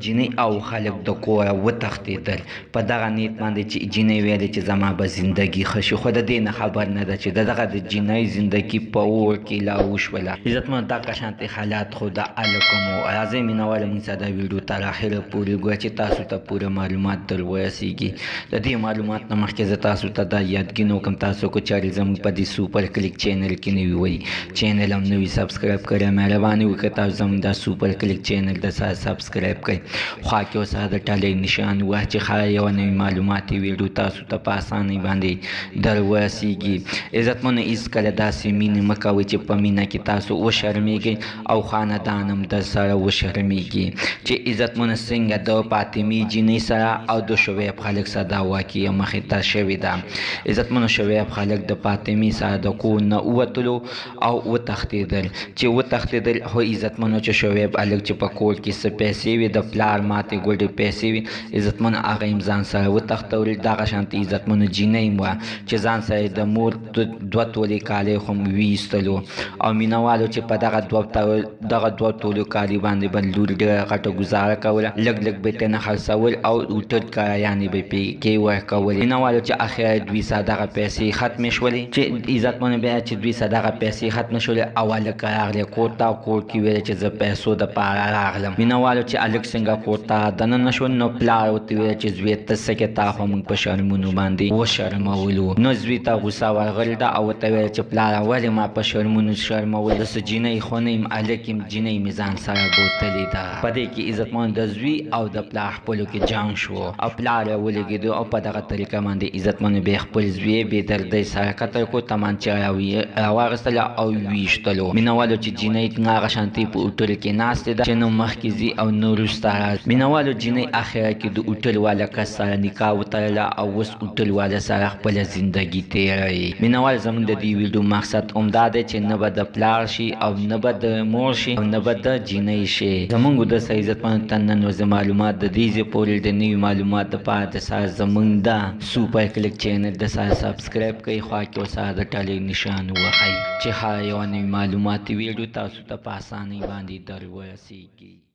جینۍ او خلک د کوره وتښتېدل په دغه نیت باندې چې جینۍ ویلې چې زما به زندګي ښه شي خو د دې نه خبر نه ده چې دغه د جینۍ زندګي په اور کې لا وشوله. عزتمنو دغه شانتې حالات خو د هلکو مو راځئ مینهواله موږ سره دا ویډیو تر اخره پورې ګوره چې تاسو ته پوره معلومات در ورسېږي. د دې معلومات نه مخکې زه تاسو ته دا یادګین وکړم تاسو که چارې زموږ په دې سوپر کلیک چینل کې نوي وئ چینل هم نوي سبسکرایب کړئ مهرباني وکړئ تاسو زموږ دا سوپر کلیک چینل د سره سبسکرایب کړئ خوا کې ورسره د ټلۍ نشان ووهه چې ښه یوه نوې معلوماتي ویډیو تاسو ته په اسانۍ باندې در ورسېږي. عزتمنو هېڅکله داسې مینې مه کوئ چې په مینه کې تاسو وشرمېږئ او خاندان هم در سره وشرمېږي چې عزتمنو څنګه د فاطمې جینۍ سره او د شعیب خلک سره دا واقعه مخې ته شوې ده. عزتمنو شعیب خلک د فاطمې سره د کور نه ووتلو او وتښتېدل چې وتښتېدل خو عزتمنو چې شعیب هلک چې په کور کې څه پیسې وي د پلار ماتې ګوډې پیسې وي عزتمنو هغه هم ځان سره وتښتول. دغه شانتې عزتمنو جینۍ هم وه چې ځان سره د مور 2 تولې کالي خو هم ویستلو او مینهوالو چې په دغه 2 تولو کالي باندې به لور ډېره غټه ګزاره کوله لږ لږ به یې ترېنه خرڅول او هوټل کرایانې به یې پکې ورکولې. مینهوالو چې اخر دوی سره دغه پیسې ختمې شولې چې عزتمنو بیا چې دوی سره دغه پیسې ختمې شولې او هلک راغلی کور ته او کور کې ویل چې زه پیسو دپاره راغلم. مینهوالو چې هلک څنګه کور ته دننه شو نو پلار ورته ویل چې زوی ته څه کې تا خو موږ په شرمونو باندې وشرمولو. نو زوی ته غوسه ورغلې ده او ورته ویل چې پلاره ولې ما په شرمونو شرمول زه څه جینۍ خو نه یم هلک یم جینۍ مې ځان سره بوتلې ده. په دې کې عزتمنو د زوی او د پلار خپلو کې جنګ شو او پلار یې ولګېدو او په دغه طریقه باندې عزتمنو بیا خپل زوی یې بې دردۍ سره قتل کړو تمانچه راواخیستله او ویشتلو. مینهوالو چې جینۍ هغه شانتې په هوټل کې ناستې ده چې نه مخکې ځي او نه وروسته راځي. مینهوالو جینۍ اخره کې د هوټل والا کس سره نکاح وتړله او اوس هوټل والا سره خپله زندګي تېروي. مینهوال زموږ د دې ویډیو مقصد همدا دی چې نه به د پلار شي او نه به د مور شي او نه به د جینۍ شي. زموږ د عزتمنو ته نن ورځې معلومات د دې ځای پورې د نوي معلومات دپاره د سره زموږ د سوپر کلیک چینل د سره سبسکرایب کوئ خوا کې ورسره د ټلۍ نشان ووهئ چې هره یوه نوې معلوماتي ویډیو تاسو ته په اسانۍ باندې در ورسېږي.